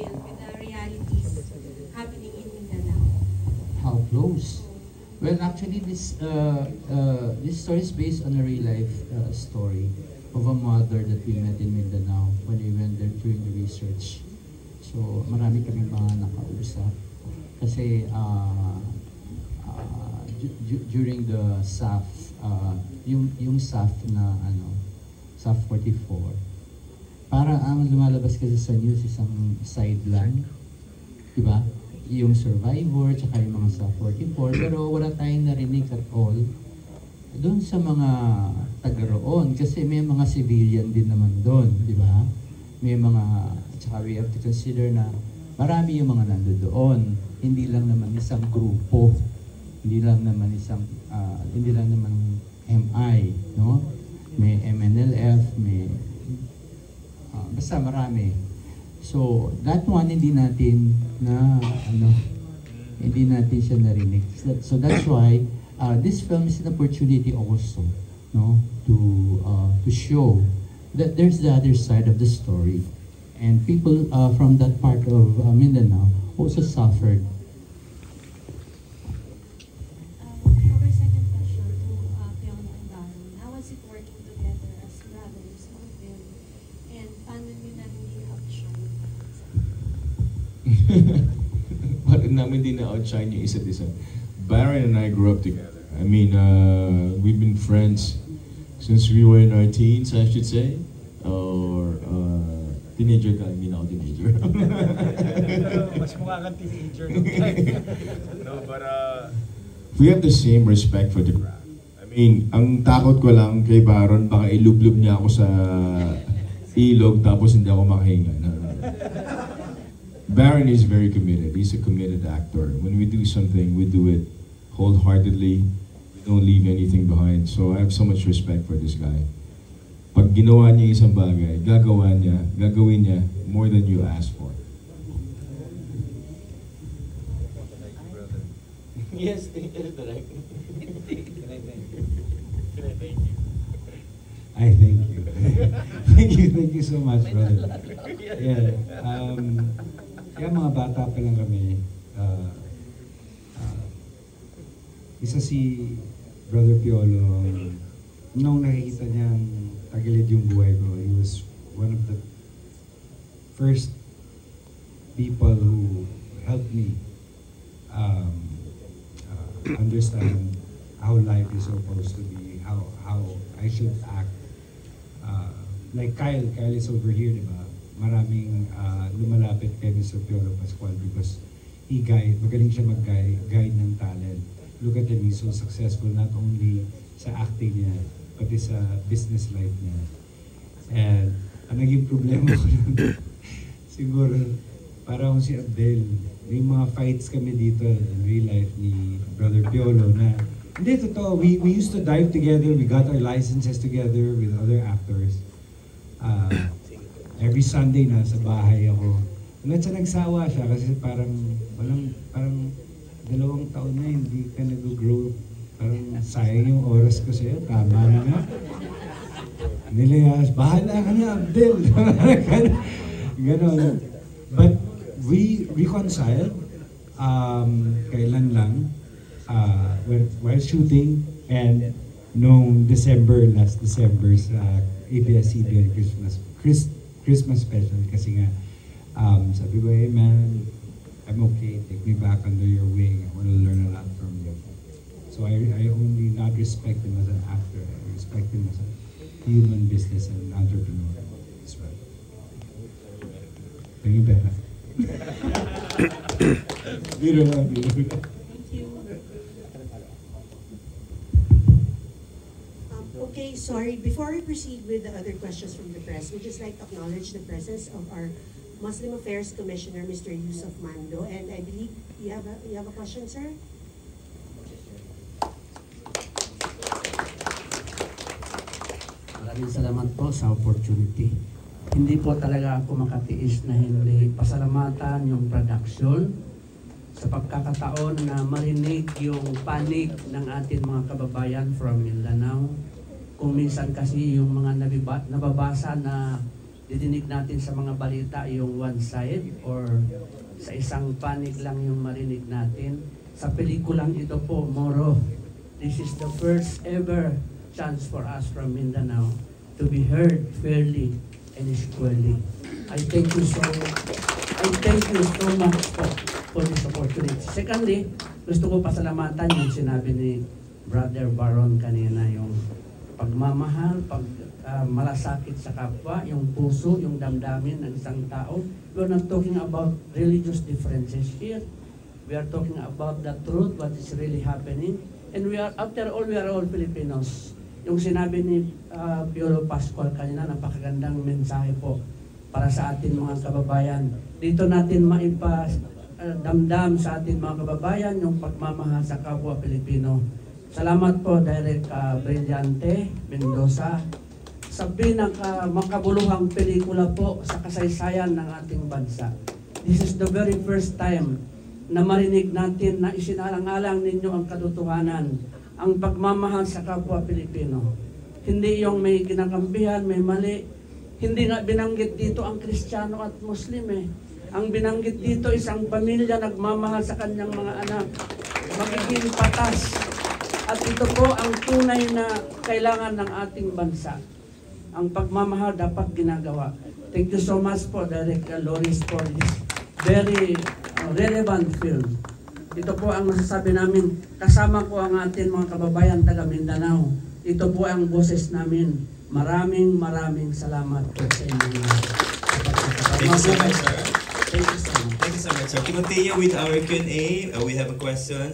film with the realities happening in Mindanao? How close? Well, actually, this story is based on a real life story of a mother that we met in Mindanao when we went there during the research. So, marami kami mga nakausap. Kasi during the SAF, yung SAF na SAF 44, para ang lumalabas kasi sa news isang sideline, di ba? Yung survivor, tsaka yung mga SAF 44, pero wala tayong narinig at all doon sa mga taga-roon, kasi may mga civilian din naman doon, di ba? May mga, tsaka we have to consider na marami yung mga nandoon, hindi lang naman isang grupo, hindi lang naman MI, no? May MNLF, may basta marami. So that one hindi natin siya narinig. So that's why this film is an opportunity also, no, to show that there's the other side of the story, and people from that part of Mindanao also suffered. For my second question to Fiona and Baron, how was it working together as brothers on film, and paano nyo na hindi outshine? Bakit namin din na-outshine yung isa't isa? Baron and I grew up together. I mean, we've been friends since we were in our teens, I should say. Or teenager ka, hindi na ako teenager. Mas mukha kang teenager. No, but we have the same respect for the craft. I mean, ang takot ko lang kay Baron, baka ilublub niya ako sa ilog tapos hindi ako makahinga. No. Baron is very committed. He's a committed actor. When we do something, we do it wholeheartedly. We don't leave anything behind. So I have so much respect for this guy. Pag ginawa niya isang bagay, gagawin niya more than you ask for. Yes, direct. I thank you. Thank you so much, brother. Yeah. Kaya mga bata pa lang kami, isa si Brother Piolo, nung nakikita niyang tagilid yung buhay ko, he was one of the first people who helped me understand how life is supposed to be, how I should act. Like Kyle is over here, di ba? Maraming lumalapit kay Mr. Piolo Pascual because magaling siya mag-guide ng talent. Look at him, he's so successful not only sa acting niya, pati sa business life niya. And ang naging problema ko lang, siguro, parang si Abdel, may mga fights kami dito in real life ni Brother Piolo na, hindi, totoo, we used to dive together, we got our licenses together with other actors. Every Sunday na sa bahay ako. Hanggang sa nagsawa siya kasi parang 2 taon na hindi ka nag-grow. Parang sayang yung oras ko sa'yo, tama na nga. Nilayas, bahala ka na, Abdel. Ganon. But we reconciled kailan lang while shooting, and noong last December sa ABS-CBN Christmas special kasi nga sabi ko, hey man, I'm okay, take me back under your wing, I want to learn a lot from you. So I only not respect him as an actor, I respect him as a human business and entrepreneur as well. Thank you, Bella. Biro lang. Okay, sorry. Before we proceed with the other questions from the press, we'd just like to acknowledge the presence of our Muslim Affairs Commissioner, Mr. Yusuf Mando. And I believe you have a question, sir? Maraming salamat po sa opportunity. Hindi po talaga ako makatiis na hindi pasalamatan yung production sa pagkakataon na marinig yung panig ng ating mga kababayan from Mindanao. Kung minsan kasi yung mga nababasa na didinig natin sa mga balita yung one side or sa isang panig lang yung marinig natin. Sa pelikulang ito po, Moro, this is the first ever chance for us from Mindanao to be heard fairly and squarely. I thank you so much for this opportunity. Secondly, gusto ko pasalamatan yung sinabi ni Brother Baron kanina, yung pagmamahal, malasakit sa kapwa, yung puso, yung damdamin ng isang tao. We're not talking about religious differences here. We are talking about the truth, what is really happening. And we are, after all, we are all Filipinos. Yung sinabi ni Piolo Pascual kanina, napakagandang mensahe po para sa atin mga kababayan. Dito natin damdam sa atin mga kababayan yung pagmamahal sa kapwa Pilipino. Salamat po, Direk Brillante Mendoza, sa pinakamakabuluhang pelikula po sa kasaysayan ng ating bansa. This is the very first time na marinig natin na isinalang-alang ninyo ang katotohanan, ang pagmamahal sa kapwa Pilipino. Hindi yung may kinakampihan, may mali. Hindi nga binanggit dito ang Kristiyano at Muslim eh. Ang binanggit dito isang pamilya nagmamahal sa kanyang mga anak. Magiging patas. At ito po ang tunay na kailangan ng ating bansa. Ang pagmamahal dapat ginagawa. Thank you so much po, Direk Loris, for this very relevant film. Ito po ang masasabi namin. Kasama ko ang ating mga kababayan taga Mindanao. Ito po ang boses namin. Maraming salamat po sa inyo. Thank you so much, sir. Thank you so much. Thank you so much, sir. To continue with our Q&A, we have a question.